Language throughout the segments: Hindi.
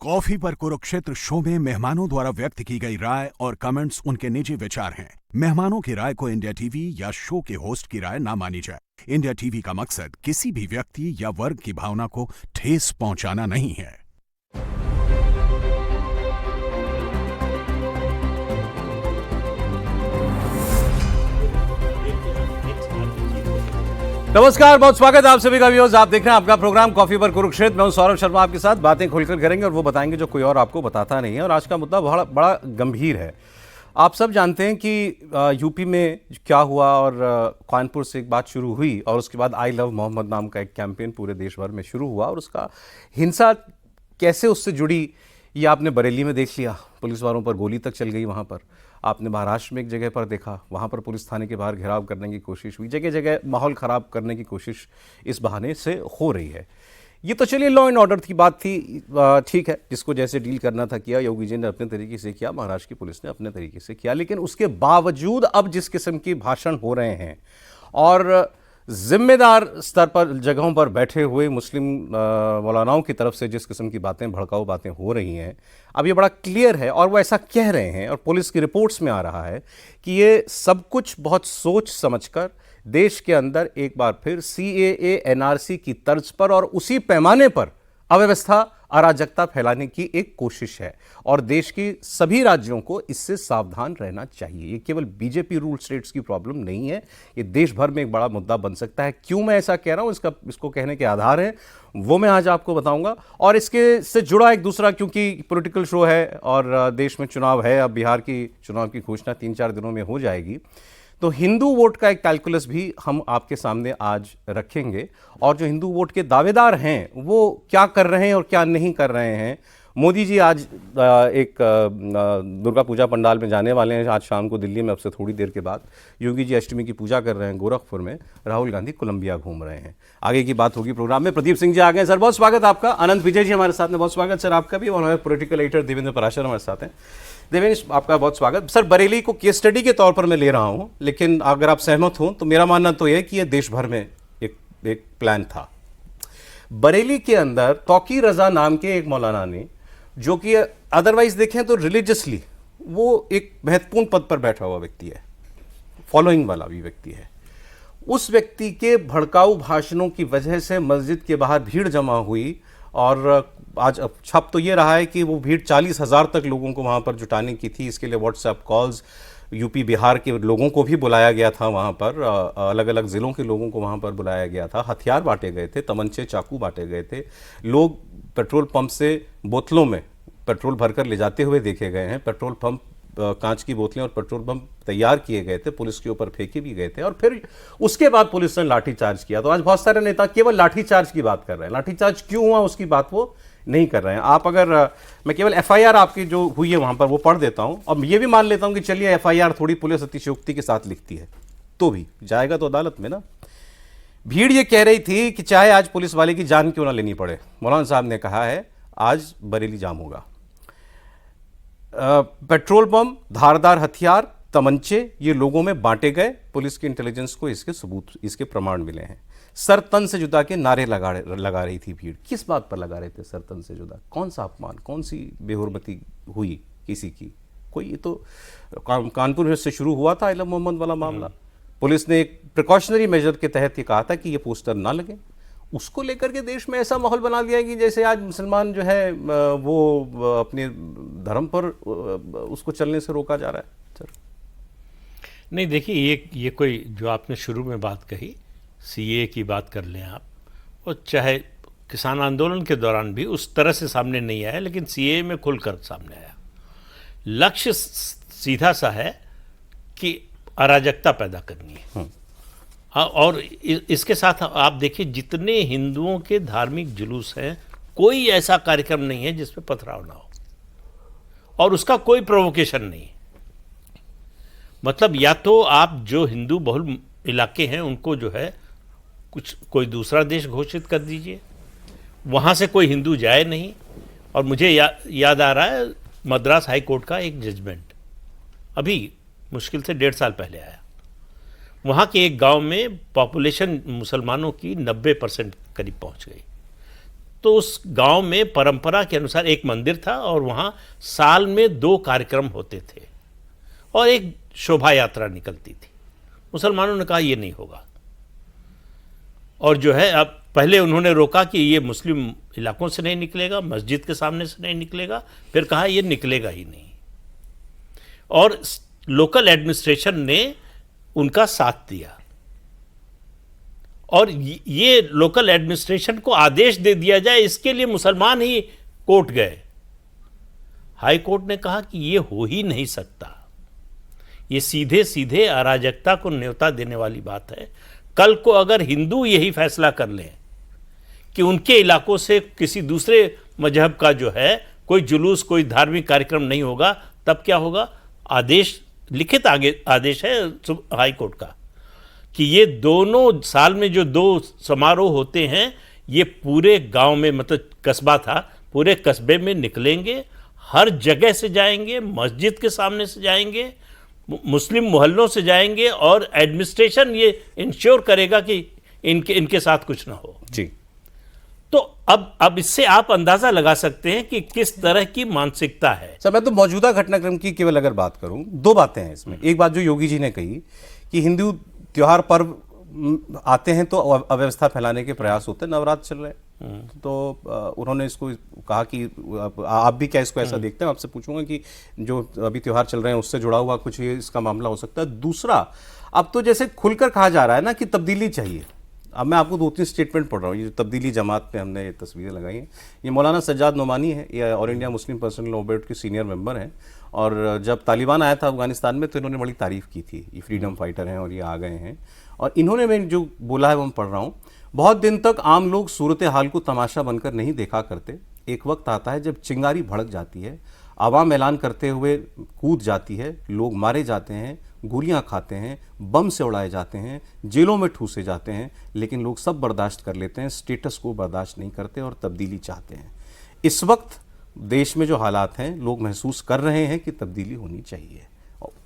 कॉफी पर कुरुक्षेत्र शो में मेहमानों द्वारा व्यक्त की गई राय और कमेंट्स उनके निजी विचार हैं। मेहमानों की राय को इंडिया टीवी या शो के होस्ट की राय ना मानी जाए। इंडिया टीवी का मकसद किसी भी व्यक्ति या वर्ग की भावना को ठेस पहुंचाना नहीं है। नमस्कार, बहुत स्वागत है आप सभी का व्यूअर्स। आप देख रहे हैं आपका प्रोग्राम कॉफी पर कुरुक्षेत्र। मैं हूं सौरभ शर्मा, आपके साथ बातें खुलकर करेंगे और वो बताएंगे जो कोई और आपको बताता नहीं है। और आज का मुद्दा बड़ा गंभीर है। आप सब जानते हैं कि यूपी में क्या हुआ और कानपुर से एक बात शुरू हुई और उसके बाद आई लव मोहम्मद नाम का एक कैंपेन पूरे देश भर में शुरू हुआ और उसका हिंसा कैसे उससे जुड़ी ये आपने बरेली में देख लिया, पुलिस वालों पर गोली तक चल गई। वहाँ पर आपने महाराष्ट्र में एक जगह पर देखा, वहाँ पर पुलिस थाने के बाहर घेराव करने की कोशिश हुई। जगह जगह माहौल ख़राब करने की कोशिश इस बहाने से हो रही है। ये तो चलिए लॉ एंड ऑर्डर की बात थी, ठीक है, जिसको जैसे डील करना था किया। योगी जी ने अपने तरीके से किया, महाराष्ट्र की पुलिस ने अपने तरीके से किया। लेकिन उसके बावजूद अब जिस किस्म की भाषण हो रहे हैं और जिम्मेदार स्तर पर जगहों पर बैठे हुए मुस्लिम मौलानाओं की तरफ से जिस किस्म की बातें, भड़काऊ बातें हो रही हैं, अब ये बड़ा क्लियर है और वो ऐसा कह रहे हैं और पुलिस की रिपोर्ट्स में आ रहा है कि ये सब कुछ बहुत सोच समझकर देश के अंदर एक बार फिर CAA NRC की तर्ज पर और उसी पैमाने पर अव्यवस्था, अराजकता फैलाने की एक कोशिश है। और देश की सभी राज्यों को इससे सावधान रहना चाहिए। ये केवल बीजेपी रूल स्टेट्स की प्रॉब्लम नहीं है, ये देश भर में एक बड़ा मुद्दा बन सकता है। क्यों मैं ऐसा कह रहा हूँ, इसको कहने के आधार हैं, वो मैं आज आपको बताऊंगा। और इसके से जुड़ा एक दूसरा, क्योंकि पॉलिटिकल शो है और देश में चुनाव है, अब बिहार की चुनाव की घोषणा 3-4 दिनों में हो जाएगी, तो हिंदू वोट का एक कैलकुलस भी हम आपके सामने आज रखेंगे। और जो हिंदू वोट के दावेदार हैं वो क्या कर रहे हैं और क्या नहीं कर रहे हैं। मोदी जी आज एक दुर्गा पूजा पंडाल में जाने वाले हैं आज शाम को दिल्ली में, अब से थोड़ी देर के बाद। योगी जी अष्टमी की पूजा कर रहे हैं गोरखपुर में। राहुल गांधी कोलंबिया घूम रहे हैं। आगे की बात होगी प्रोग्राम में। प्रदीप सिंह जी आ गए। सर बहुत स्वागत आपका। अनंत विजय जी हमारे साथ में, बहुत स्वागत सर आपका भी। और हमारे पॉलिटिकल एडिटर देवेंद्र पराशर हमारे साथ हैं। देवेंद्र आपका बहुत स्वागत। सर बरेली को केस स्टडी के तौर पर मैं ले रहा हूं, लेकिन अगर आप सहमत हो तो मेरा मानना तो यह कि यह देश भर में एक प्लान था। बरेली के अंदर तौकीर रजा नाम के एक मौलाना ने, जो कि अदरवाइज देखें तो रिलीजियसली वो एक महत्वपूर्ण पद पर बैठा हुआ व्यक्ति है, फॉलोइंग वाला भी व्यक्ति है, उस व्यक्ति के भड़काऊ भाषणों की वजह से मस्जिद के बाहर भीड़ जमा हुई। और आज अब छप तो ये रहा है कि वो भीड़ 40,000 तक लोगों को वहाँ पर जुटाने की थी। इसके लिए व्हाट्सएप कॉल्स, यूपी बिहार के लोगों को भी बुलाया गया था वहाँ पर, अलग अलग ज़िलों के लोगों को वहाँ पर बुलाया गया था। हथियार बांटे गए थे, तमंचे, चाकू बांटे गए थे। लोग पेट्रोल पंप से बोतलों में पेट्रोल भरकर ले जाते हुए देखे गए हैं। पेट्रोल पंप, कांच की बोतलें और पेट्रोल पंप तैयार किए गए थे, पुलिस के ऊपर फेंके भी गए थे। और फिर उसके बाद पुलिस ने लाठीचार्ज किया। तो आज बहुत सारे नेता केवल लाठीचार्ज की बात कर रहे हैं। लाठीचार्ज क्यों हुआ उसकी बात वो नहीं कर रहे हैं। आप अगर मैं केवल FIR आपकी जो हुई है वहां पर वो पढ़ देता हूं और ये भी मान लेता हूं कि चलिए FIR थोड़ी पुलिस अतिशयोक्ति के साथ लिखती है तो भी जाएगा तो अदालत में ना। भीड़ ये कह रही थी कि चाहे आज पुलिस वाले की जान क्यों ना लेनी पड़े, मौलाना साहब ने कहा है आज बरेली जाम होगा। पेट्रोल पंप, धारदार हथियार, तमंचे ये लोगों में बांटे गए। पुलिस की इंटेलिजेंस को इसके सबूत, इसके प्रमाण मिले हैं। सर तन से जुदा के नारे लगा रही थी भीड़। किस बात पर लगा रहे थे सर तन से जुदा? कौन सा अपमान, कौन सी बेहुरमती हुई किसी की? कोई, ये तो कानपुर से शुरू हुआ था आई लव मोहम्मद वाला मामला। पुलिस ने एक प्रिकॉशनरी मेजर के तहत ये कहा था कि ये पोस्टर ना लगे। उसको लेकर के देश में ऐसा माहौल बना दिया कि जैसे आज मुसलमान जो है वो अपने धर्म पर उसको चलने से रोका जा रहा है। सर नहीं, देखिए ये कोई जो आपने शुरू में बात कही, CAA की बात कर लें आप, और चाहे किसान आंदोलन के दौरान भी उस तरह से सामने नहीं आया, लेकिन CAA में खुलकर सामने आया। लक्ष्य सीधा सा है कि अराजकता पैदा करनी है। और इसके साथ आप देखिए जितने हिंदुओं के धार्मिक जुलूस हैं, कोई ऐसा कार्यक्रम नहीं है जिसमें पथराव ना हो और उसका कोई प्रोवोकेशन नहीं। मतलब या तो आप जो हिंदू बहुल इलाके हैं उनको जो है कोई दूसरा देश घोषित कर दीजिए, वहाँ से कोई हिंदू जाए नहीं। और मुझे याद आ रहा है मद्रास हाई कोर्ट का एक जजमेंट अभी मुश्किल से 1.5 साल पहले आया। वहाँ के एक गांव में पॉपुलेशन मुसलमानों की 90% करीब पहुँच गई। तो उस गांव में परंपरा के अनुसार एक मंदिर था और वहाँ साल में 2 कार्यक्रम होते थे और एक शोभा यात्रा निकलती थी। मुसलमानों ने कहा ये नहीं होगा, और जो है अब पहले उन्होंने रोका कि ये मुस्लिम इलाकों से नहीं निकलेगा, मस्जिद के सामने से नहीं निकलेगा, फिर कहा ये निकलेगा ही नहीं, और लोकल एडमिनिस्ट्रेशन ने उनका साथ दिया और ये लोकल एडमिनिस्ट्रेशन को आदेश दे दिया जाए, इसके लिए मुसलमान ही कोर्ट गए। हाई कोर्ट ने कहा कि ये हो ही नहीं सकता, ये सीधे सीधे अराजकता को न्योता देने वाली बात है। कल को अगर हिंदू यही फैसला कर लें कि उनके इलाकों से किसी दूसरे मजहब का जो है कोई जुलूस, कोई धार्मिक कार्यक्रम नहीं होगा, तब क्या होगा? आदेश, लिखित आदेश है हाई कोर्ट का कि ये दोनों साल में जो 2 समारोह होते हैं, ये पूरे गांव में, मतलब कस्बा था, पूरे कस्बे में निकलेंगे, हर जगह से जाएंगे, मस्जिद के सामने से जाएंगे, मुस्लिम मोहल्लों से जाएंगे, और एडमिनिस्ट्रेशन ये इंश्योर करेगा कि इनके साथ कुछ ना हो। जी। तो अब इससे आप अंदाजा लगा सकते हैं कि किस तरह की मानसिकता है। सर, मैं तो मौजूदा घटनाक्रम की केवल अगर बात करूं, 2 बातें हैं इसमें। एक बात जो योगी जी ने कही कि हिंदू त्योहार पर्व आते हैं तो अव्यवस्था फैलाने के प्रयास होते हैं, नवरात्र चल रहे हैं, तो उन्होंने इसको कहा कि आप भी क्या इसको ऐसा देखते हैं? आपसे पूछूंगा कि जो अभी त्योहार चल रहे हैं उससे जुड़ा हुआ कुछ ये इसका मामला हो सकता है। दूसरा, अब तो जैसे खुलकर कहा जा रहा है ना कि तब्दीली चाहिए। अब मैं आपको 2-3 स्टेटमेंट पढ़ रहा हूँ। ये जो तब्दीली जमात पे हमने ये तस्वीरें लगाई हैं, ये मौलाना सज्जाद नोमानी है, ये all India Muslim personal law board के सीनियर मेंबर हैं, और जब तालिबान आया था अफगानिस्तान में तो इन्होंने बड़ी तारीफ़ की थी, ये फ्रीडम फाइटर हैं और ये आ गए हैं। और इन्होंने, मैं जो बोला है वो मैं पढ़ रहा हूँ, बहुत दिन तक आम लोग सूरत हाल को तमाशा बनकर नहीं देखा करते। एक वक्त आता है जब चिंगारी भड़क जाती है, आवाम ऐलान करते हुए कूद जाती है, लोग मारे जाते हैं, गोलियां खाते हैं, बम से उड़ाए जाते हैं, जेलों में ठूसे जाते हैं, लेकिन लोग सब बर्दाश्त कर लेते हैं, स्टेटस को बर्दाश्त नहीं करते और तब्दीली चाहते हैं। इस वक्त देश में जो हालात हैं, लोग महसूस कर रहे हैं कि तब्दीली होनी चाहिए,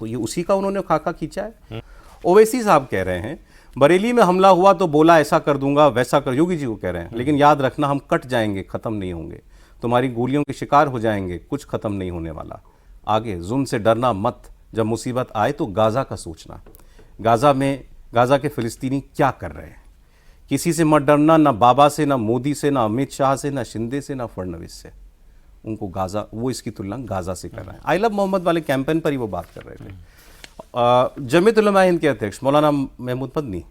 तो ये उसी का उन्होंने खाका खींचा है। ओवैसी साहब कह रहे हैं बरेली में हमला हुआ तो बोला ऐसा कर दूंगा वैसा कर, योगी जी को कह रहे हैं, लेकिन याद रखना हम कट जाएंगे, खत्म नहीं होंगे, तुम्हारी गोलियों के शिकार हो जाएंगे, कुछ खत्म नहीं होने वाला। आगे, जुल्म से डरना मत, जब मुसीबत आए तो गाज़ा का सोचना। गाज़ा के फ़िलिस्तीनी क्या कर रहे हैं? किसी से मत डरना, ना बाबा से, ना मोदी से, ना अमित शाह से, ना शिंदे से, ना फडणवीस से। उनको गाज़ा, वो इसकी तुलना गाज़ा से कर रहे हैं। आई लव मोहम्मद वाले कैंपेन पर ही वो बात कर रहे थे। जमीयत उलमा हिंद के अध्यक्ष मौलाना महमूद मदनी,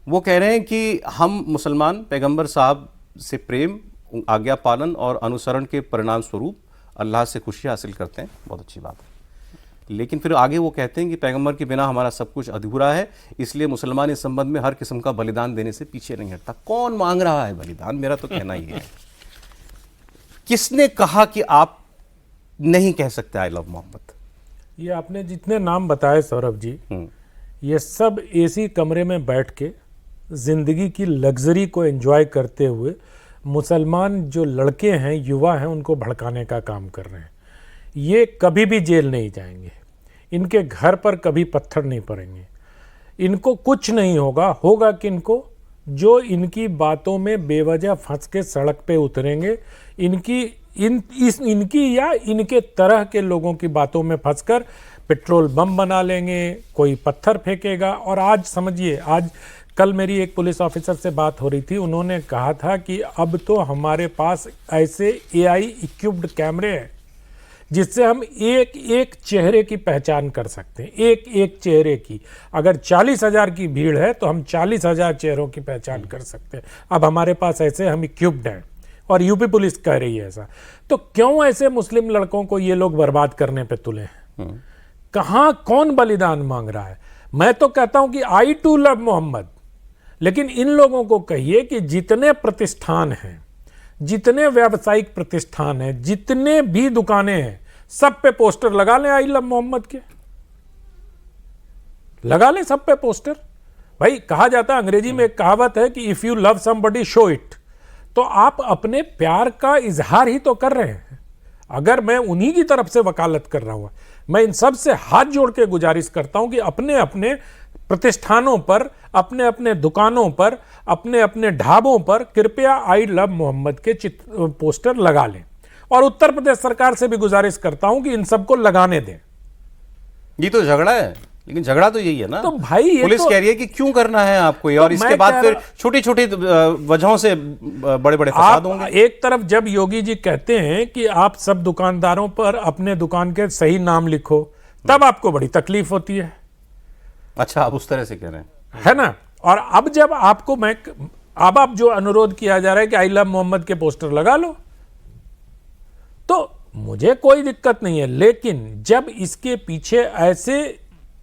वो कह रहे हैं कि हम मुसलमान पैगंबर साहब से प्रेम, आज्ञा पालन और अनुसरण के परिणाम स्वरूप अल्लाह से खुशी हासिल करते हैं। बहुत अच्छी बात है, लेकिन फिर आगे वो कहते हैं कि पैगंबर के बिना हमारा सब कुछ अधूरा है, इसलिए मुसलमान इस संबंध में हर किस्म का बलिदान देने से पीछे नहीं हटता। कौन मांग रहा है बलिदान? मेरा तो कहना ही है, किसने कहा कि आप नहीं कह सकते आई लव मोहम्मद? ये आपने जितने नाम बताए सौरभ जी, ये सब एसी कमरे में बैठ के जिंदगी की लग्जरी को एंजॉय करते हुए मुसलमान जो लड़के हैं, युवा हैं, उनको भड़काने का काम कर रहे हैं। ये कभी भी जेल नहीं जाएंगे, इनके घर पर कभी पत्थर नहीं पड़ेंगे, इनको कुछ नहीं होगा। होगा कि इनको जो इनकी बातों में बेवजह फंस के सड़क पे उतरेंगे, इनकी या इनके तरह के लोगों की बातों में फंसकर पेट्रोल बम बना लेंगे, कोई पत्थर फेंकेगा। और आज समझिए, कल मेरी एक पुलिस ऑफिसर से बात हो रही थी, उन्होंने कहा था कि अब तो हमारे पास ऐसे AI इक्विप्ड कैमरे हैं जिससे हम एक एक चेहरे की पहचान कर सकते हैं। एक एक चेहरे की, अगर 40,000 की भीड़ है तो हम 40,000 चेहरों की पहचान कर सकते हैं। अब हमारे पास ऐसे हम इक्विप्ड हैं, और यूपी पुलिस कह रही है ऐसा। तो क्यों ऐसे मुस्लिम लड़कों को ये लोग बर्बाद करने पे तुले हैं? कहाँ कौन बलिदान मांग रहा है? मैं तो कहता हूं कि आई टू लव मोहम्मद, लेकिन इन लोगों को कहिए कि जितने प्रतिष्ठान हैं, जितने व्यावसायिक प्रतिष्ठान हैं, जितने भी दुकानें हैं, सब पे पोस्टर लगा लें आई लव मोहम्मद के, लगा लें सब पे पोस्टर। भाई कहा जाता है, अंग्रेजी में एक कहावत है कि if you love somebody show it. तो आप अपने प्यार का इजहार ही तो कर रहे हैं। अगर मैं उन्हीं की तरफ से वकालत कर रहा हूं, मैं इन सब से हाथ जोड़ के गुजारिश करता हूं कि अपने अपने प्रतिष्ठानों पर, अपने अपने दुकानों पर, अपने अपने ढाबों पर कृपया आई लव मोहम्मद के पोस्टर लगा लें। और उत्तर प्रदेश सरकार से भी गुजारिश करता हूं कि इन सबको लगाने दें। ये तो झगड़ा है, लेकिन झगड़ा तो यही है ना। तो भाई ये पुलिस तो कह रही है कि क्यों करना है आपको ये, और तो इसके मैं बाद कह फिर रहा- छोटी छोटी वजहों से बड़े बड़े फसाद आप होंगे। एक तरफ जब योगी जी कहते हैं कि आप सब दुकानदारों पर अपने दुकान के सही नाम लिखो, तब आपको बड़ी तकलीफ होती है अच्छा, आप उस तरह से कह रहे हैं। है ना। और अब जब आपको अब आप जो अनुरोध किया जा रहा है कि आई लव मोहम्मद के पोस्टर लगा लो, तो मुझे कोई दिक्कत नहीं है। लेकिन जब इसके पीछे ऐसे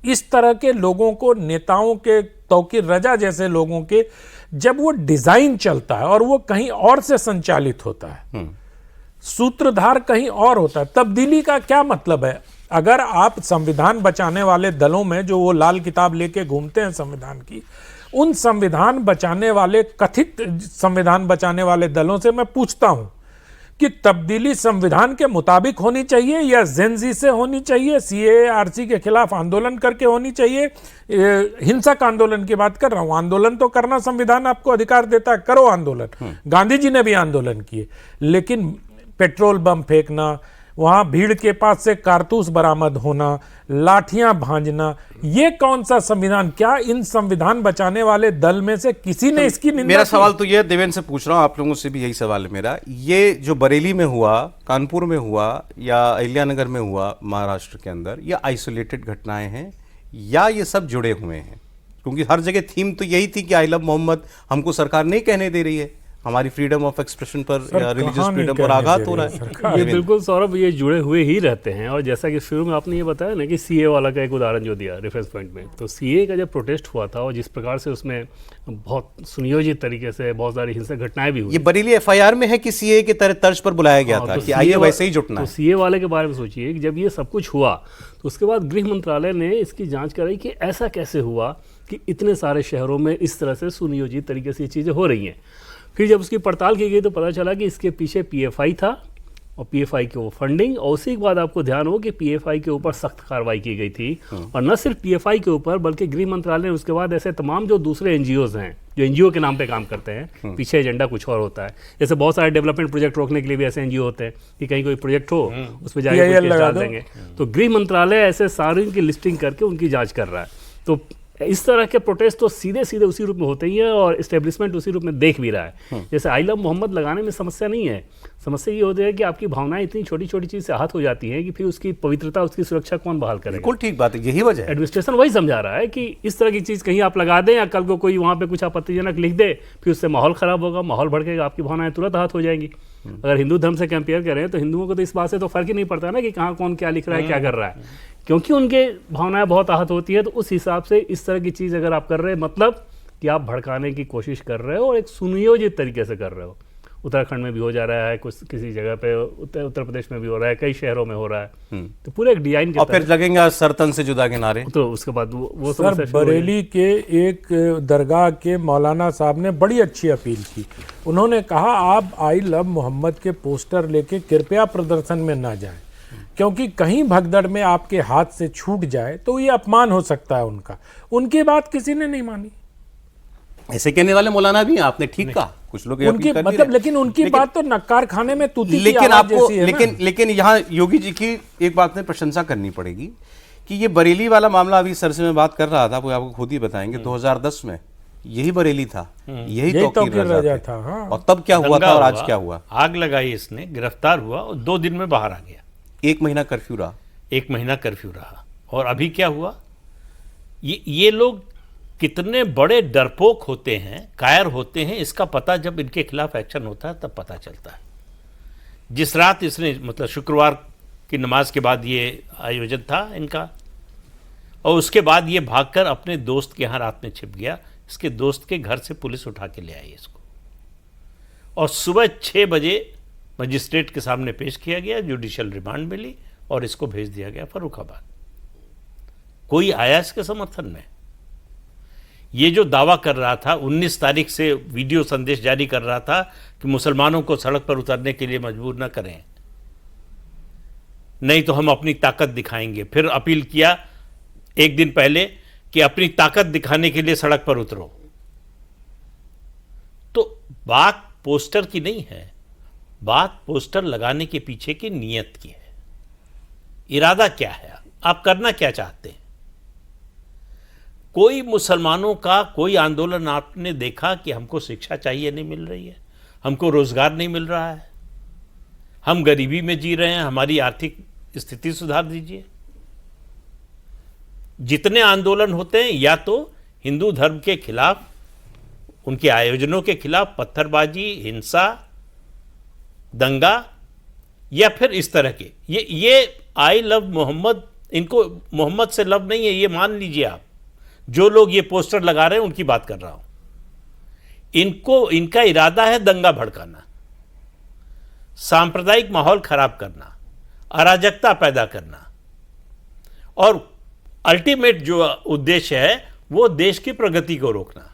इस तरह के लोगों को, नेताओं के, तौकीर रजा जैसे लोगों के, जब वो डिजाइन चलता है और वो कहीं और से संचालित होता है, सूत्रधार कहीं और होता है, तब्दीली का क्या मतलब है? अगर आप संविधान बचाने वाले दलों में, जो वो लाल किताब लेके घूमते हैं संविधान की, उन संविधान बचाने वाले, कथित संविधान बचाने वाले दलों से मैं पूछता हूं कि तब्दीली संविधान के मुताबिक होनी चाहिए या जेनजी से होनी चाहिए, सीएए आरसी के खिलाफ आंदोलन करके होनी चाहिए? हिंसक आंदोलन की बात कर रहा हूं। आंदोलन तो करना संविधान आपको अधिकार देता है, करो आंदोलन। गांधी जी ने भी आंदोलन किए, लेकिन पेट्रोल बम फेंकना, वहां भीड़ के पास से कारतूस बरामद होना, लाठियां भांजना, ये कौन सा संविधान? क्या इन संविधान बचाने वाले दल में से किसी ने इसकी निंदा मेरा की? सवाल तो ये देवेंद्र से पूछ रहा हूं, आप लोगों से भी यही सवाल है मेरा। ये जो बरेली में हुआ, कानपुर में हुआ या अहिल्यानगर में हुआ महाराष्ट्र के अंदर, ये आइसोलेटेड घटनाएं हैं या ये सब जुड़े हुए हैं? क्योंकि हर जगह थीम तो यही थी कि आई लव मोहम्मद हमको सरकार नहीं कहने दे रही है, हमारी फ्रीडम ऑफ एक्सप्रेशन पर या रिलीजियस फ्रीडम पर आघात हो रहा है। ये बिल्कुल सौरभ, ये जुड़े हुए ही रहते हैं। और जैसा कि शुरू में आपने ये बताया ना कि सीए वाला का एक उदाहरण जो दिया रेफरेंस पॉइंट में, तो सीए का जब प्रोटेस्ट हुआ था और जिस प्रकार से उसमें बहुत सुनियोजित तरीके से बहुत सारी हिंसक घटनाएं भी हुई। ये बरेली एफआईआर में है कि सीए के तर्ज पर बुलाया गया था तो कि आइए वैसे ही जुटना तो है। सीए वाले के बारे में सोचिए कि जब ये सब कुछ हुआ तो उसके बाद गृह मंत्रालय ने इसकी जांच कराई कि ऐसा कैसे हुआ कि इतने सारे शहरों में इस तरह से सुनियोजित तरीके से ये चीज़ें हो रही हैं। फिर जब उसकी पड़ताल की गई तो पता चला कि इसके पीछे पीएफआई था और पीएफआई की वो फंडिंग, और उसी के बाद आपको ध्यान हो कि पीएफआई के ऊपर सख्त कार्रवाई की गई थी। और न सिर्फ पीएफआई के ऊपर बल्कि गृह मंत्रालय ने उसके बाद ऐसे तमाम जो दूसरे एनजीओज हैं जो एनजीओ के नाम पे काम करते हैं, पीछे एजेंडा कुछ और होता है। जैसे बहुत सारे डेवलपमेंट प्रोजेक्ट रोकने के लिए भी ऐसे एनजीओ होते हैं कि कहीं कोई प्रोजेक्ट हो उस पर जाके कोई केस डाल देंगे। तो गृह मंत्रालय ऐसे सारी की लिस्टिंग करके उनकी जाँच कर रहा है। तो इस तरह के प्रोटेस्ट तो सीधे सीधे उसी रूप में होते ही है और एस्टेब्लिशमेंट उसी रूप में देख भी रहा है। जैसे आई लव मोहम्मद लगाने में समस्या नहीं है, समस्या ये होती है कि आपकी भावनाएं इतनी छोटी छोटी चीज से आहत हो जाती हैं कि फिर उसकी पवित्रता, उसकी सुरक्षा कौन बहाल करेगा? बिल्कुल ठीक बात है, यही वजह है। एडमिनिस्ट्रेशन वही समझा रहा है कि इस तरह की चीज़ कहीं आप लगा दें या कल को कोई वहाँ पे कुछ आपत्तिजनक लिख दे, फिर उससे माहौल खराब होगा, माहौल भड़केगा, आपकी भावनाएं तुरंत आहत हो जाएंगी। अगर हिंदू धर्म से कंपेयर करें तो हिंदुओं को तो इस बात से तो फर्क ही नहीं पड़ता ना कि कहाँ कौन क्या लिख रहा है, क्या कर रहा है, क्योंकि उनके भावनाएं बहुत आहत होती है। तो उस हिसाब से इस तरह की चीज़ अगर आप कर रहे हैं, मतलब कि आप भड़काने की कोशिश कर रहे हो और एक सुनियोजित तरीके से कर रहे हो। उत्तराखंड में भी हो जा रहा है, कुछ किसी जगह पे उत्तर प्रदेश में भी हो रहा है, कई शहरों में हो रहा है। तो पूरे एक डिजाइन और फिर लगेंगे सरतन से जुदा किनारे। तो उसके बाद वो सर, बरेली के एक दरगाह के मौलाना साहब ने बड़ी अच्छी अपील की। उन्होंने कहा आप आई लव मोहम्मद के पोस्टर लेके कृपया प्रदर्शन में ना जाएं, क्योंकि कहीं भगदड़ में आपके हाथ से छूट जाए तो ये अपमान हो सकता है उनका। उनकी बात किसी ने नहीं मानी। ऐसे कहने वाले मौलाना भी हैं, आपने ठीक कहा। कुछ लोग उनकी मतलब, लेकिन उनकी बात तो नक्कार खाने में तूती की लेकिन आवाज आपको जैसी है ना। लेकिन यहाँ योगी जी की एक बात में प्रशंसा करनी पड़ेगी कि ये बरेली वाला मामला, अभी सर से मैं बात कर रहा था, वो आपको खुद ही बताएंगे, 2010 में यही बरेली था, यही तौकीर रजा था। हाँ। और तब क्या हुआ था और आज क्या हुआ? आग लगाई इसने, गिरफ्तार हुआ और 2 दिन में बाहर आ गया। 1 महीना कर्फ्यू रहा। 1 महीना कर्फ्यू रहा। और अभी क्या हुआ? ये लोग कितने बड़े डरपोक होते हैं, कायर होते हैं, इसका पता जब इनके खिलाफ एक्शन होता है तब पता चलता है। जिस रात इसने, मतलब शुक्रवार की नमाज के बाद ये आयोजन था इनका, और उसके बाद ये भागकर अपने दोस्त के यहाँ रात में छिप गया। इसके दोस्त के घर से पुलिस उठा के ले आई इसको और सुबह 6 बजे मजिस्ट्रेट के सामने पेश किया गया, जुडिशियल रिमांड मिली और इसको भेज दिया गया फर्रुखाबाद। कोई आया इसके समर्थन में? ये जो दावा कर रहा था, 19 तारीख से वीडियो संदेश जारी कर रहा था कि मुसलमानों को सड़क पर उतरने के लिए मजबूर न करें, नहीं तो हम अपनी ताकत दिखाएंगे। फिर अपील किया 1 दिन पहले कि अपनी ताकत दिखाने के लिए सड़क पर उतरो। तो बात पोस्टर की नहीं है, बात पोस्टर लगाने के पीछे की नीयत की है। इरादा क्या है, आप करना क्या चाहते हैं? कोई मुसलमानों का कोई आंदोलन आपने देखा कि हमको शिक्षा चाहिए, नहीं मिल रही है, हमको रोजगार नहीं मिल रहा है, हम गरीबी में जी रहे हैं, हमारी आर्थिक स्थिति सुधार दीजिए? जितने आंदोलन होते हैं या तो हिंदू धर्म के खिलाफ, उनके आयोजनों के खिलाफ, पत्थरबाजी, हिंसा, दंगा, या फिर इस तरह के ये आई लव मोहम्मद, इनको मोहम्मद से लव नहीं है, ये मान लीजिए आप। जो लोग ये पोस्टर लगा रहे हैं उनकी बात कर रहा हूं। इनका इरादा है दंगा भड़काना, सांप्रदायिक माहौल खराब करना, अराजकता पैदा करना, और अल्टीमेट जो उद्देश्य है वो देश की प्रगति को रोकना।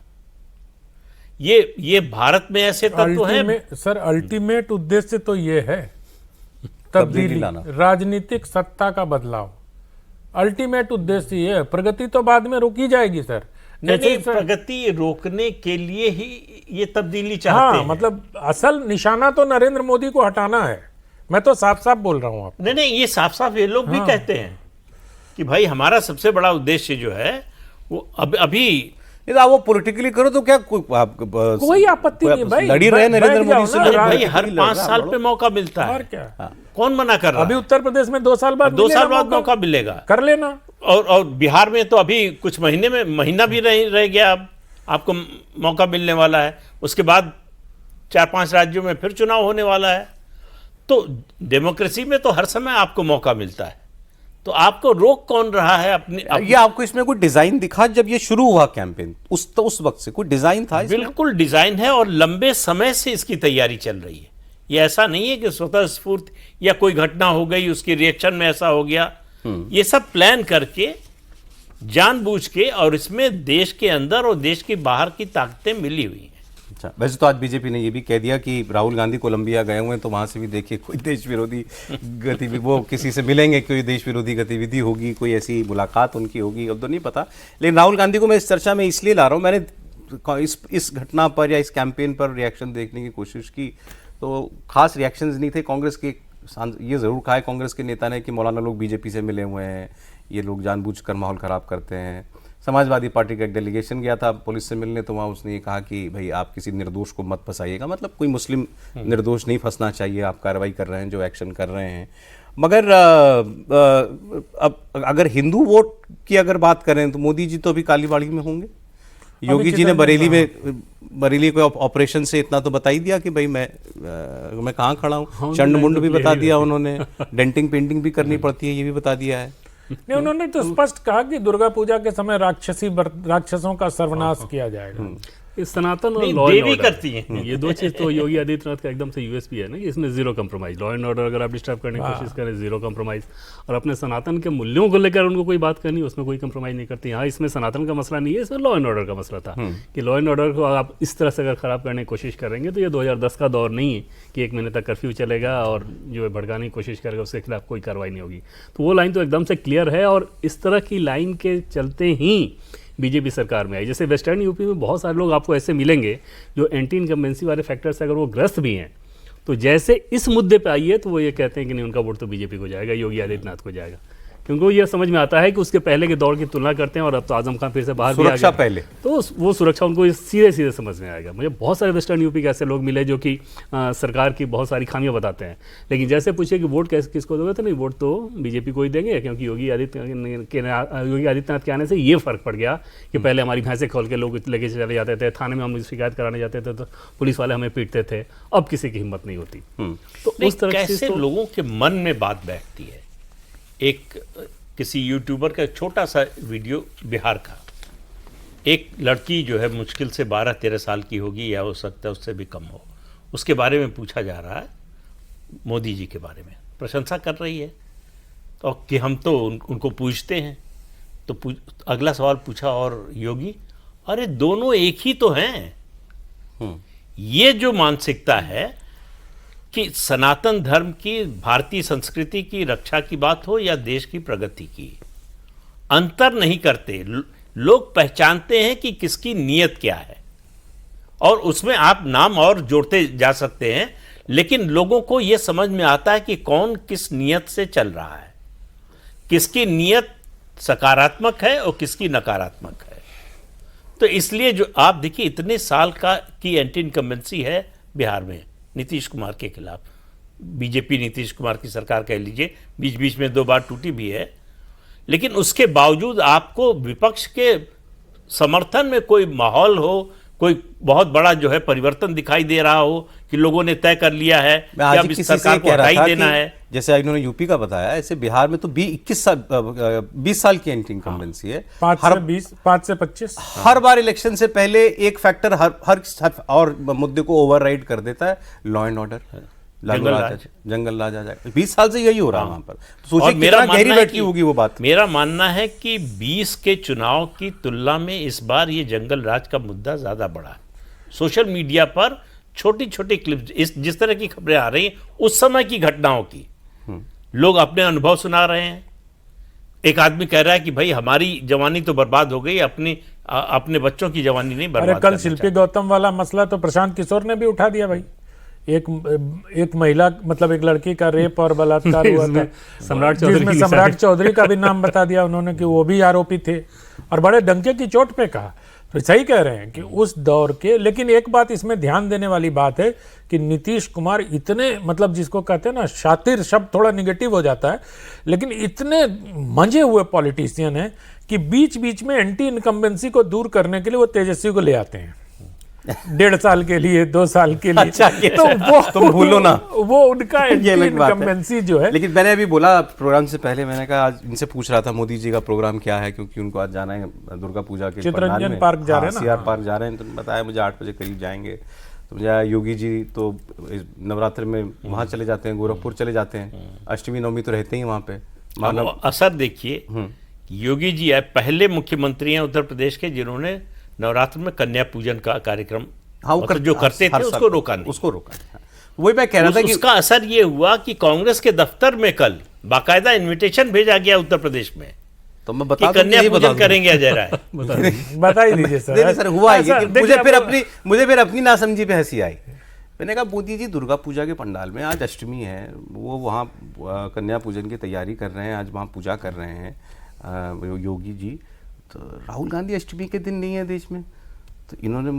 ये भारत में ऐसे तत्व हैं सर, अल्टीमेट उद्देश्य तो ये है तब्दीली, राजनीतिक सत्ता का बदलाव। अल्टीमेट उद्देश्य ये है, प्रगति तो बाद में रोकी जाएगी सर। नहीं, प्रगति रोकने के लिए ही ये तब्दीली चाहते हैं। मतलब असल निशाना तो नरेंद्र मोदी को हटाना है। मैं तो साफ साफ बोल रहा हूँ। नहीं, ये साफ साफ ये लोग भी कहते हैं कि भाई हमारा सबसे बड़ा उद्देश्य जो है वो अभी वो पॉलिटिकली करो तो क्या कोई आपत्ति नहीं भाई, लड़ी रहे नरेंद्र मोदी से। भाई हर 5 साल पे मौका मिलता है, और क्या? कौन मना कर रहा है? अभी उत्तर प्रदेश में 2 साल बाद 2 साल बाद मौका मिलेगा, कर लेना। और बिहार में तो अभी कुछ महीना भी रह गया, अब आपको मौका मिलने वाला है। उसके बाद 4-5 राज्यों में फिर चुनाव होने वाला है। तो डेमोक्रेसी में तो हर समय आपको मौका मिलता है, तो आपको रोक कौन रहा है? ये आपको इसमें कोई डिजाइन दिखा जब ये शुरू हुआ कैंपेन? उस वक्त से कोई डिजाइन था इसमें? बिल्कुल डिजाइन है, और लंबे समय से इसकी तैयारी चल रही है। ये ऐसा नहीं है कि स्वतः स्फूर्त या कोई घटना हो गई उसके रिएक्शन में ऐसा हो गया। ये सब प्लान करके, जानबूझ के, और इसमें देश के अंदर और देश के बाहर की ताकतें मिली हुई हैं। अच्छा, वैसे तो आज बीजेपी ने ये भी कह दिया कि राहुल गांधी कोलंबिया गए हुए हैं, तो वहां से भी देखिए कोई देश विरोधी गतिविधि, वो किसी से मिलेंगे, कोई देश विरोधी गतिविधि होगी, कोई ऐसी मुलाकात उनकी होगी, अब तो नहीं पता। लेकिन राहुल गांधी को मैं इस चर्चा में इसलिए ला रहा हूँ, मैंने इस घटना पर या इस कैंपेन पर रिएक्शन देखने की कोशिश की, तो खास रिएक्शंस नहीं थे। कांग्रेस के ये ज़रूर कहा है कांग्रेस के नेता ने कि मौलाना लोग बीजेपी से मिले हुए हैं, ये लोग जानबूझकर माहौल ख़राब करते हैं। समाजवादी पार्टी का एक डेलीगेशन गया था पुलिस से मिलने, तो वहाँ उसने ये कहा कि भाई आप किसी निर्दोष को मत फंसाइएगा, मतलब कोई मुस्लिम निर्दोष नहीं फंसना चाहिए, आप कार्रवाई कर रहे हैं, जो एक्शन कर रहे हैं। मगर अब अगर हिंदू वोट की अगर बात करें तो मोदी जी तो अभी कालीबाड़ी में होंगे। योगी जी ने बरेली को ऑपरेशन से इतना तो बता ही दिया कि भाई मैं कहाँ खड़ा हूँ, चंड मुंड भी बता दिया उन्होंने, डेंटिंग पेंटिंग भी करनी पड़ती है ये भी बता दिया है। नहीं, उन्होंने तो स्पष्ट कहा कि दुर्गा पूजा के समय राक्षसों का सर्वनाश किया जाएगा। इस सनातन और लॉ एंड ऑर्डर करती हैं। ये दो चीज तो योगी आदित्यनाथ का एकदम से यूएसपी है ना कि इसमें zero compromise. Law and order अगर आप डिस्टर्ब करने की कोशिश करें, जीरो कंप्रोमाइज। और अपने सनातन के मूल्यों को लेकर उनको कोई बात करनी, उसमें कोई कंप्रोमाइज नहीं करती। यहाँ इसमें सनातन का मसला नहीं है, इसमें लॉ एंड ऑर्डर का मसला था कि लॉ एंड ऑर्डर को आप इस तरह से अगर खराब करने की कोशिश करेंगे तो ये 2010 का दौर नहीं है कि 1 महीने तक कर्फ्यू चलेगा और जो है भड़काने की कोशिश करेगा उसके खिलाफ कोई कार्रवाई नहीं होगी। तो वो लाइन तो एकदम से क्लियर है, और इस तरह की लाइन के चलते ही बीजेपी सरकार में आई। जैसे वेस्टर्न यूपी में बहुत सारे लोग आपको ऐसे मिलेंगे जो एंटी इनकम्बेंसी वाले फैक्टर से अगर वो ग्रस्त भी हैं, तो जैसे इस मुद्दे पे आइए तो वो ये कहते हैं कि नहीं, उनका वोट तो बीजेपी को जाएगा, योगी आदित्यनाथ को जाएगा। क्योंकि ये समझ में आता है कि उसके पहले के दौर की तुलना करते हैं और अब तो आजम खान फिर से बाहर भी आ गया, पहले तो वो सुरक्षा उनको सीधे सीधे समझ में आएगा। मुझे बहुत सारे वेस्टर्न यूपी के ऐसे लोग मिले जो कि सरकार की बहुत सारी खामियां बताते हैं, लेकिन जैसे पूछे कि वोट किसको दोगे, तो नहीं, वोट तो बीजेपी को ही देंगे, क्योंकि योगी आदित्यनाथ के आने से ये फर्क पड़ गया कि पहले हमारी भैंसें खोल के लोग लेके चले जाते थे, थाने में हम शिकायत कराने जाते थे तो पुलिस वाले हमें पीटते थे, अब किसी की हिम्मत नहीं होती। तो उस तरह कैसे लोगों के मन में बात बैठती है। एक किसी यूट्यूबर का छोटा सा वीडियो बिहार का, एक लड़की जो है मुश्किल से 12-13 साल की होगी या हो सकता है उससे भी कम हो, उसके बारे में पूछा जा रहा है, मोदी जी के बारे में प्रशंसा कर रही है, तो कि हम तो उनको पूछते हैं। तो अगला सवाल पूछा, और योगी? अरे दोनों एक ही तो हैं। ये जो मानसिकता है कि सनातन धर्म की, भारतीय संस्कृति की रक्षा की बात हो या देश की प्रगति की, अंतर नहीं करते। लोग पहचानते हैं कि किसकी नीयत क्या है, और उसमें आप नाम और जोड़ते जा सकते हैं, लेकिन लोगों को यह समझ में आता है कि कौन किस नीयत से चल रहा है, किसकी नीयत सकारात्मक है और किसकी नकारात्मक है। तो इसलिए जो आप देखिए इतने साल की एंटी इनकम्बेंसी है बिहार में नीतीश कुमार के खिलाफ, बीजेपी नीतीश कुमार की सरकार कह लीजिए, बीच बीच में 2 बार टूटी भी है, लेकिन उसके बावजूद आपको विपक्ष के समर्थन में कोई माहौल हो, कोई बहुत बड़ा जो है परिवर्तन दिखाई दे रहा हो कि लोगों ने तय कर लिया है कि अब इस सरकार को हटा ही देना है। जैसे इन्होंने यूपी का बताया, ऐसे बिहार में तो 20 साल की एंटी इनकम्बेंसी है, 5 से 25 हर बार इलेक्शन से पहले एक फैक्टर हर और मुद्दे को ओवरराइड कर देता है, लॉ एंड ऑर्डर, जंगल राज आ जाएगा। 20 साल से यही हो रहा है वहां पर। तो सोचिए कितना गहरी बैठी होगी वो बात। मेरा मानना है कि 20 के चुनाव की तुलना में इस बार ये जंगल राज का मुद्दा ज्यादा बड़ा है। सोशल मीडिया पर छोटी छोटी क्लिप्स, जिस तरह की खबरें आ रही हैं उस समय की घटनाओं की, लोग अपने अनुभव सुना रहे हैं। एक आदमी कह रहा है कि भाई हमारी जवानी तो बर्बाद हो गई, अपने बच्चों की जवानी नहीं बर्बाद। अरे कल शिल्पी गौतम वाला मसला तो प्रशांत किशोर ने भी उठा दिया भाई। एक महिला, मतलब एक लड़की का रेप और बलात्कार हुआ था, जिसमें सम्राट चौधरी का भी नाम बता दिया उन्होंने कि वो भी आरोपी थे, और बड़े डंके की चोट पे कहा। तो सही कह रहे हैं कि उस दौर के, लेकिन एक बात इसमें ध्यान देने वाली बात है कि नीतीश कुमार इतने, मतलब जिसको कहते हैं ना, शातिर शब्द थोड़ा निगेटिव हो जाता है, लेकिन इतने मंजे हुए पॉलिटिशियन हैं कि बीच बीच में एंटी इनकम्बेंसी को दूर करने के लिए वो तेजस्वी को ले आते हैं 1.5 साल के लिए, 2 साल के लिए। अच्छा, तो वो तुम भूलो ना, वो उनका एंटी इनकम्बेंसी जो है। लेकिन मैंने अभी बोला प्रोग्राम से पहले, मैंने कहा आज इनसे पूछ रहा था मोदी जी का प्रोग्राम क्या है, क्योंकि उनको आज जाना है दुर्गा पूजा के चित्तरंजन पार्क जा रहे हैं ना, सीआर पार्क जा रहे हैं। तो बताया मुझे 8 बजे करीब जाएंगे। तो मुझे योगी जी तो नवरात्र में वहाँ चले जाते हैं, गोरखपुर चले जाते हैं, अष्टमी नवमी तो रहते ही वहाँ पे। असर देखिए, योगी जी पहले मुख्यमंत्री हैं उत्तर प्रदेश के जिन्होंने नवरात्र में कन्या पूजन का कार्यक्रम, जो करते थे उसको रोका नहीं, उसको रोका। वही मैं कह रहा था कि उसका असर ये हुआ कि कांग्रेस के दफ्तर में कल बाकायदा इनविटेशन भेजा गया उत्तर प्रदेश में, तो मैं बता कन्या पूजन करेंगे अजय राय। बता ही दीजिए सर। नहीं सर, हुआ मुझे फिर अपनी नासमझी पे हंसी आई। मैंने कहा मोदी जी दुर्गा पूजा के पंडाल में आज अष्टमी है, वो वहाँ कन्या पूजन की तैयारी कर रहे हैं, आज वहाँ पूजा कर रहे हैं योगी जी। तो राहुल गांधी अष्टमी के दिन नहीं है देश में। तो इन्होंने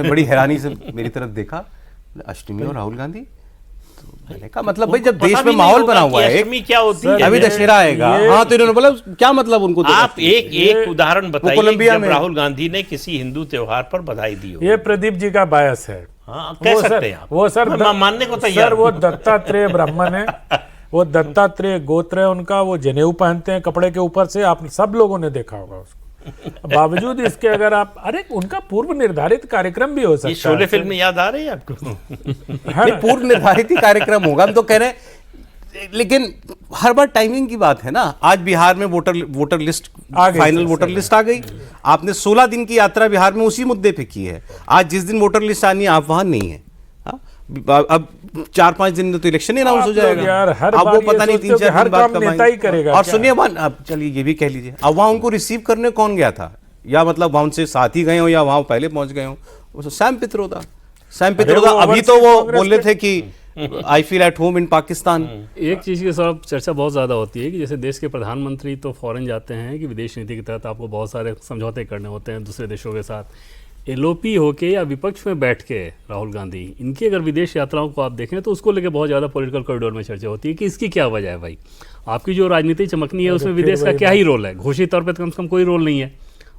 बड़ी हैरानी से मेरी तरफ देखा, अष्टमी और राहुल गांधी। तो मैंने कहा मतलब भाई जब देश में माहौल बना हुआ है, अष्टमी क्या होती है, अभी दशहरा आएगा। हाँ, तो इन्होंने बोला क्या मतलब उनको। आप एक उदाहरण बताइए जब राहुल गांधी ने किसी हिंदू त्योहार पर बधाई दी हो। ये प्रदीप जी का बायस है। हाँ, कह सकते हैं आप। वो सर मानने को तैयार। वो दत्तात्रेय ब्राह्मण है, वो दत्तात्रेय गोत्र है उनका, वो जनेऊ पहनते हैं कपड़े के ऊपर से, आप सब लोगों ने देखा होगा उसको। बावजूद इसके अगर आप, अरे उनका पूर्व निर्धारित कार्यक्रम भी हो सकता है। ये शोले फिल्म में याद आ रही है आपको? पूर्व निर्धारित ही कार्यक्रम होगा, हम तो कह रहे हैं, लेकिन हर बार टाइमिंग की बात है ना। आज बिहार में voter list, final voter list आ गई। आपने 16 दिन की यात्रा बिहार में उसी मुद्दे पे की है। आज जिस दिन वोटर लिस्ट आनी है आप वहां नहीं है। अब 4-5 दिन में तो इलेक्शन अनाउंस हो जाएगा यार, अब वो पता नहीं 3-4 हर दिन बाद काम नेता ही करेगा। और सुनिए अब चलिए ये भी कह लीजिए, अब वहां उनको रिसीव करने कौन गया था, या मतलब वहां उनसे साथ ही गए हो या वहां पहले पहुंच गए हो? वो सैम पित्रोदा अभी तो वो बोल रहे थे कि I feel at home in Pakistan. एक चीज़ की सब चर्चा बहुत ज़्यादा होती है कि जैसे देश के प्रधानमंत्री तो फॉरेन जाते हैं कि विदेश नीति के तहत आपको बहुत सारे समझौते करने होते हैं दूसरे देशों के साथ। एलओपी होके या विपक्ष में बैठ के राहुल गांधी, इनकी अगर विदेश यात्राओं को आप देखें तो उसको लेकर बहुत ज़्यादा पॉलिटिकल कॉरिडोर में चर्चा होती है कि इसकी क्या वजह है भाई। आपकी जो राजनीति चमकनी है उसमें विदेश का क्या ही रोल है? घोषित तौर पर कम से कम कोई रोल नहीं है।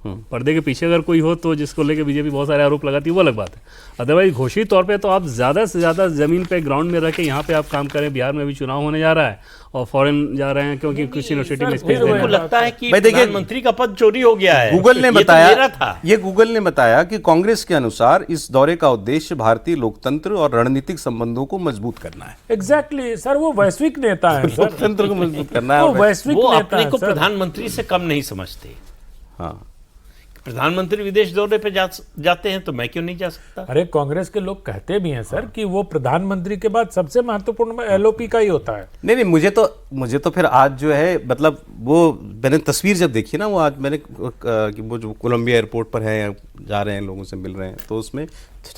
पर्दे के पीछे अगर कोई हो तो जिसको लेके बीजेपी बहुत सारे आरोप लगाती है वो अलग बात है। अदरवाइज घोषित तौर पे तो आप ज़्यादा से ज़्यादा ज़मीन पे ग्राउंड में रह के यहाँ पे आप काम करें। बिहार में भी चुनाव होने जा रहा है और फॉरेन जा रहे हैं क्योंकि कुछ यूनिवर्सिटी में स्पेस देना है। लगता है कि प्रधानमंत्री का पद चोरी हो गया है। गूगल ने बताया, ये गूगल ने बताया कि कांग्रेस के अनुसार इस दौरे का उद्देश्य भारतीय लोकतंत्र और रणनीतिक संबंधों को मजबूत करना है। एग्जैक्टली सर, वो वैश्विक नेता है। लोकतंत्र को मजबूत करना है। वो वैश्विक वो नेता अपने है को सर। प्रधानमंत्री से कम नहीं समझते। हाँ, प्रधानमंत्री विदेश दौरे पे जाते हैं तो मैं क्यों नहीं जा सकता? अरे कांग्रेस के लोग कहते भी हैं सर कि वो प्रधानमंत्री के बाद सबसे महत्वपूर्ण एलओपी का ही होता है। नहीं, मुझे तो फिर आज जो है, मतलब वो मैंने तस्वीर जब देखी ना, वो आज मैंने कि वो जो कोलंबिया एयरपोर्ट पर है, जा रहे हैं, लोगों से मिल रहे हैं, तो उसमें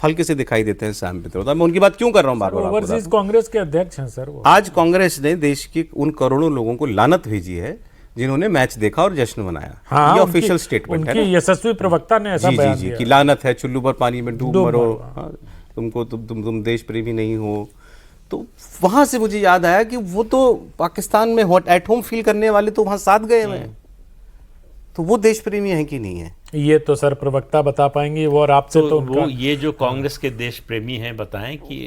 हल्के से दिखाई देते हैं सैम पित्रोदा। मैं उनकी बात क्यों कर रहा हूँ बार-बार? ओवरसीज कांग्रेस के अध्यक्ष हैं सर वो। आज कांग्रेस ने देश के उन करोड़ों लोगों को लानत भेजी है जिन्होंने मैच देखा और जश्न मनाया। हाँ, ये ऑफिशियल स्टेटमेंट है ना? उनकी यशस्वी प्रवक्ता ने ऐसा बयान दिया कि लानत है, चुल्लू पर पानी में डूब मरो, हाँ, तुमको तुम देश प्रेमी नहीं हो। तो वहां से मुझे याद आया कि वो तो पाकिस्तान में एट होम फील करने वाले तो वहां साथ गए हैं, तो वो देश प्रेमी है कि नहीं है? ये तो सर प्रवक्ता बता पाएंगे वो, और आपसे तो वो ये जो कांग्रेस के देश प्रेमी हैं बताएं कि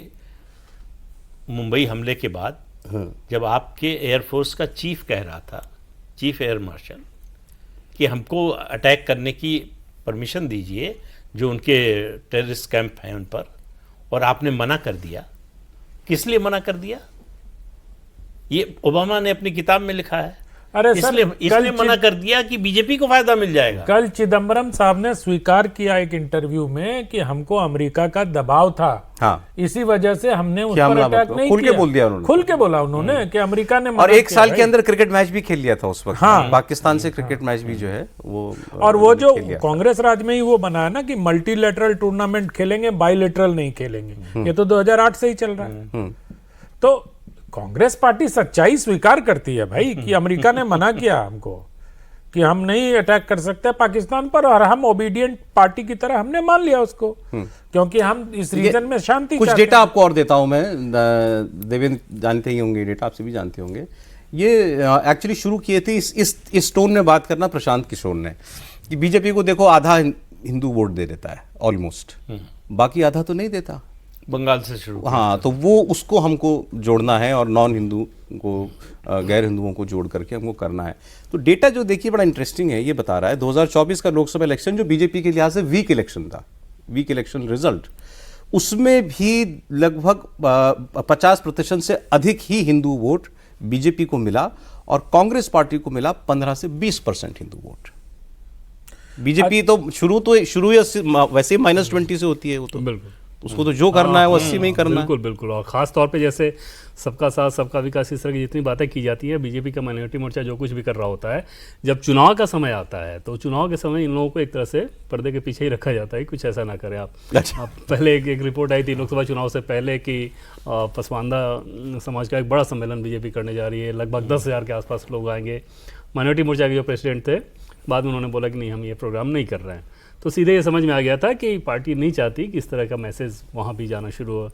मुंबई हमले के बाद जब आपके एयरफोर्स का चीफ कह रहा था, चीफ एयर मार्शल, कि हमको अटैक करने की परमिशन दीजिए जो उनके टेररिस्ट कैंप हैं उन पर, और आपने मना कर दिया। किस लिए मना कर दिया? ये ओबामा ने अपनी किताब में लिखा है। अरे इसलिए मना कर दिया कि बीजेपी को फायदा मिल जाएगा। कल चिदम्बरम साहब ने स्वीकार किया एक इंटरव्यू में कि हमको अमेरिका का दबाव था, हाँ, इसी वजह से हमने उस पर अटैक नहीं किया। खुल के बोल दिया उन्होंने, खुल के बोला उन्होंने कि अमेरिका ने और एक साल के अंदर क्रिकेट मैच भी खेल लिया था उस वक्त। हाँ, पाकिस्तान से क्रिकेट मैच भी जो है वो, और वो जो कांग्रेस राज में ही वो बना है ना कि मल्टीलेटरल टूर्नामेंट खेलेंगे, बाइलेटरल नहीं खेलेंगे। ये तो 2008 से ही चल रहा है। तो कांग्रेस पार्टी सच्चाई स्वीकार करती है भाई कि अमेरिका ने मना किया हमको कि हम नहीं अटैक कर सकते पाकिस्तान पर, और हम ओबीडियंट पार्टी की तरह हमने मान लिया उसको, क्योंकि हम इस रीजन में शांति कुछ डेटा आपको और देता हूं मैं। देवेंद्र जानते ही होंगे, डेटा आप भी जानते होंगे। ये एक्चुअली शुरू किए थे इस टोन में बात करना प्रशांत किशोर ने, कि बीजेपी को देखो आधा हिंदू वोट दे देता है ऑलमोस्ट, बाकी आधा तो नहीं देता। बंगाल से शुरू, हाँ, तो वो उसको हमको जोड़ना है और नॉन हिंदू को, गैर हिंदुओं को जोड़ करके हमको करना है। तो डेटा जो देखिए बड़ा इंटरेस्टिंग है, ये बता रहा है 2024 का लोकसभा इलेक्शन जो बीजेपी के लिहाज से वीक इलेक्शन था, वीक इलेक्शन रिजल्ट, उसमें भी लगभग 50% से अधिक ही हिंदू वोट बीजेपी को मिला, और कांग्रेस पार्टी को मिला 15 से 20% हिंदू वोट। बीजेपी तो शुरू वैसे -20 से होती है, वो तो बिल्कुल उसको तो जो करना है वो 80 में ही करना बिल्कुल बिल्कुल। और खास तौर पे जैसे सबका साथ सबका विकास, इस तरह की जितनी बातें की जाती है, बीजेपी का माइनॉरिटी मोर्चा जो कुछ भी कर रहा होता है, जब चुनाव का समय आता है तो चुनाव के समय इन लोगों को एक तरह से पर्दे के पीछे ही रखा जाता है, कुछ ऐसा ना करें आप। अच्छा। आप पहले एक रिपोर्ट आई थी लोकसभा चुनाव से पहले कि पसमानदा समाज का एक बड़ा सम्मेलन बीजेपी करने जा रही है, लगभग 10,000 के आसपास लोग आएंगे। माइनॉरिटी मोर्चा के जो प्रेसिडेंट थे बाद में उन्होंने बोला कि नहीं, हम ये प्रोग्राम नहीं कर रहे हैं। तो सीधे ये समझ में आ गया था कि पार्टी नहीं चाहती कि इस तरह का मैसेज वहाँ भी जाना शुरू हो।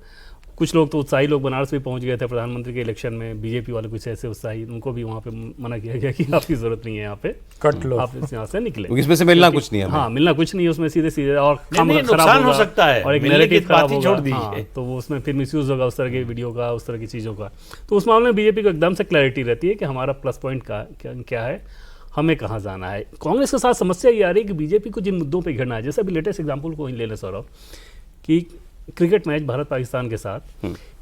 कुछ लोग तो उत्साही लोग बनारस भी पहुँच गए थे प्रधानमंत्री के इलेक्शन में, बीजेपी वाले कुछ ऐसे उत्साही, उनको भी वहाँ पे मना किया गया कि आपकी जरूरत नहीं है, यहाँ पे कट लो, आप यहाँ से निकले, इसमें से मिलना कुछ नहीं है। हाँ, मिलना कुछ नहीं है उसमें, सीधे सीधे और नुकसान हो सकता है और एक नैरेटिव खराब होगा, तो वो उसमें फिर मिसयूज होगा उस तरह के वीडियो का, उस तरह की चीज़ों का। तो उस मामले में बीजेपी को एकदम से क्लैरिटी रहती है कि हमारा प्लस पॉइंट क्या है, हमें कहाँ जाना है। कांग्रेस के साथ समस्या ये आ रही है कि बीजेपी को जिन मुद्दों पे घेरना है, जैसे अभी लेटेस्ट एग्जांपल को ले लें सौरभ, कि क्रिकेट मैच भारत पाकिस्तान के साथ,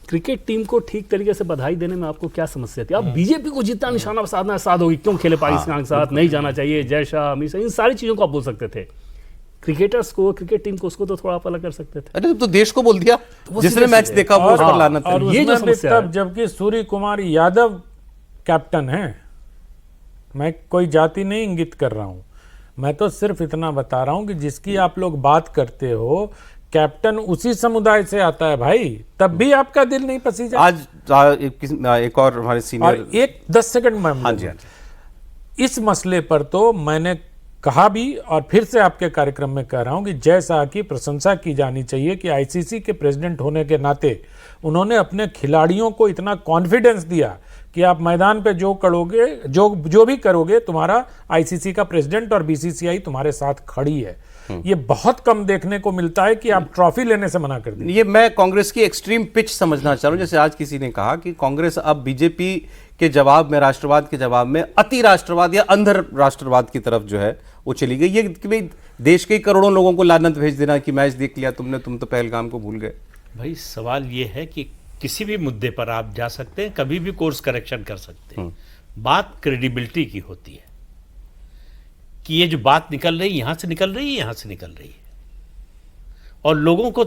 क्रिकेट टीम को ठीक तरीके से बधाई देने में आपको क्या समस्या थी? आप बीजेपी को जितना निशाना साधना है साधोगी, क्यों खेले पाकिस्तान के साथ, नहीं जाना चाहिए, जय शाह, अमित शाह, इन सारी चीज़ों को आप बोल सकते थे। क्रिकेटर्स को, क्रिकेट टीम को, उसको तो थोड़ा आप अलग कर सकते थे। अरे तो देश को बोल दिया, जिसने मैच देखा वो उस पर लानत है। ये जो समस्या है, जबकि सूर्य कुमार यादव कैप्टन है, मैं कोई जाति नहीं इंगित कर रहा हूं, मैं तो सिर्फ इतना बता रहा हूं कि जिसकी आप लोग बात करते हो कैप्टन उसी समुदाय से आता है भाई, तब भी आपका दिल नहीं पसीजा। आज एक और हमारे सीनियर, और एक 10 सेकंड में, हाँ जी, इस मसले पर तो मैंने कहा भी और फिर से आपके कार्यक्रम में कह रहा हूं कि जय शाह की प्रशंसा की जानी चाहिए कि आईसीसी के प्रेसिडेंट होने के नाते उन्होंने अपने खिलाड़ियों को इतना कॉन्फिडेंस दिया कि आप मैदान पे जो करोगे, जो भी करोगे, तुम्हारा आईसीसी का प्रेसिडेंट और बीसीसीआई तुम्हारे साथ खड़ी है। ये बहुत कम देखने को मिलता है कि आप ट्रॉफी लेने से मना कर दें। ये मैं कांग्रेस की एक्सट्रीम पिच समझना चाह रहा हूं। जैसे आज किसी ने कहा कि कांग्रेस अब बीजेपी के जवाब में, राष्ट्रवाद के जवाब में अति राष्ट्रवाद या अंधर राष्ट्रवाद की तरफ जो है वो चली गई। ये कि भाई देश के करोड़ों लोगों को लानत भेज देना कि मैच देख लिया तुमने, तुम तो पहलगाम को भूल गए। भाई सवाल ये है कि किसी भी मुद्दे पर आप जा सकते हैं, कभी भी कोर्स करेक्शन कर सकते हैं। बात क्रेडिबिलिटी की होती है कि ये जो बात निकल रही है यहाँ से निकल रही है, यहाँ से निकल रही है, और लोगों को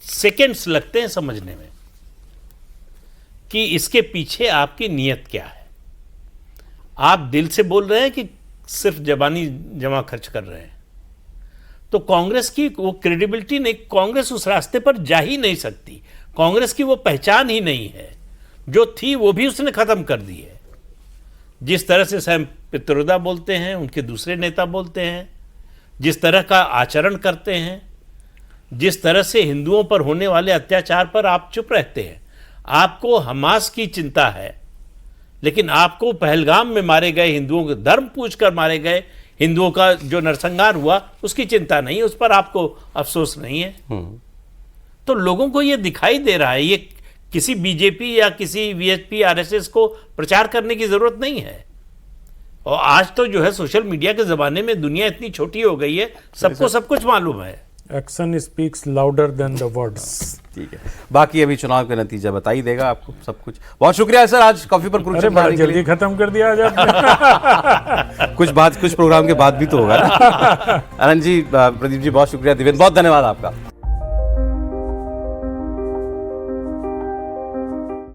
सेकेंड्स लगते हैं समझने में कि इसके पीछे आपकी नीयत क्या है। आप दिल से बोल रहे हैं कि सिर्फ जबानी जमा खर्च कर रहे हैं, तो कांग्रेस की वो क्रेडिबिलिटी नहीं, कांग्रेस उस रास्ते पर जा ही नहीं सकती। कांग्रेस की वो पहचान ही नहीं है, जो थी वो भी उसने खत्म कर दी है। जिस तरह से सैम पित्रोदा बोलते हैं, उनके दूसरे नेता बोलते हैं, जिस तरह का आचरण करते हैं, जिस तरह से हिंदुओं पर होने वाले अत्याचार पर आप चुप रहते हैं। आपको हमास की चिंता है, लेकिन आपको पहलगाम में मारे गए हिंदुओं के धर्म पूछकर मारे गए हिंदुओं का जो नरसंहार हुआ उसकी चिंता नहीं है, उस पर आपको अफसोस नहीं है। तो लोगों को ये दिखाई दे रहा है, ये किसी बीजेपी या किसी वीएचपी आरएसएस को प्रचार करने की जरूरत नहीं है। और आज तो जो है सोशल मीडिया के जमाने में दुनिया इतनी छोटी हो गई है, सबको सब कुछ मालूम है। Action speaks louder than the words. ठीक है, बाकी अभी चुनाव का नतीजा बता ही देगा आपको सब कुछ। बहुत शुक्रिया सर, आज कॉफी पर अरे कुरुक्षेत्र बड़ा आने के लिए। जल्दी खत्म कर दिया आज आपने। कुछ प्रोग्राम के बाद भी तो होगा ना। अनंत जी, प्रदीप जी, बहुत शुक्रिया। दिवेंद्र, बहुत धन्यवाद आपका।